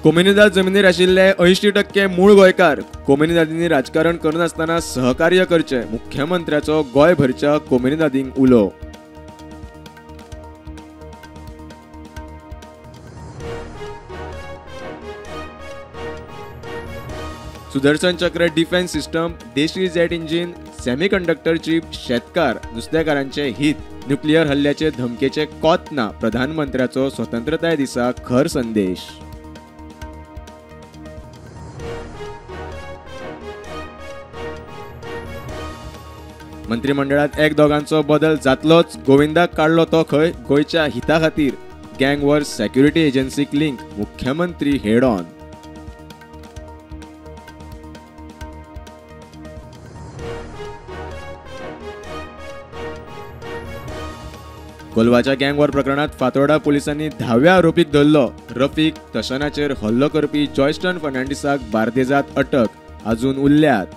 कोमेनिदाद जमिनीर आशिल्ले 80% मूळ गोंयकार कोमेनिदादींनी राजकारण करनासतना सहकार्य करचे, मुख्यमंत्र्याचो गोंयभरच्या कोमेनिदादींक उलो. सुदर्शन चक्र डिफेन्स सिस्टम, देशी जेट इंजिन, सेमीकंडक्टर चिप, शेतकार, नुस्तेकारांचे हित, न्यूक्लियर हल्ल्याचे धमकेचे कोत ना, प्रधानमंत्र्याचो स्वतंत्रताय दिसा खर संदेश. मंत्रिमंडळात एक दोगांचो बदल जातलोच, गोविंदाक काढलो तो खंय, गोंयच्या हिता खातीर गँग वॉर सेक्युरिटी एजन्सीक लिंक, मुख्यमंत्री हेड ऑन. कोलवाच्या गँग वॉर प्रकरणात फातोर्डा पोलिसांनी 10व्या आरोपीक धरलो. रफीक तशनाचेर हल्लो करपी जॉयस्टन फर्नांडिसाक बार्देजांत अटक, अजून उरल्यात.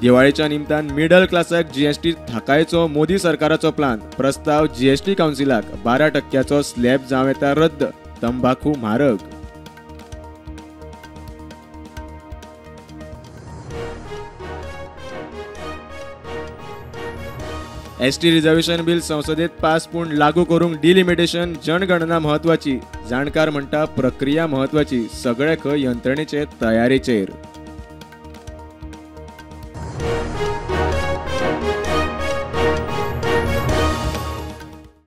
दिवाळीच्या निमतान मिडल क्लासाक जीएसटी थाकायचो मोदी सरकाराचो प्लान. प्रस्ताव जीएसटी कावन्सिलाक. 12% स्लॅब जावं येता रद्द. तंबाखू म्हारग. एसटी रिझर्वेशन बिल संसदेत पास, पूण लागू करूंक डिलिमिटेशन. जनगणना महत्वाची, जाणकार म्हणटा प्रक्रिया महत्वाची. सगळे खंय यंत्रणेचे तयारेचेर.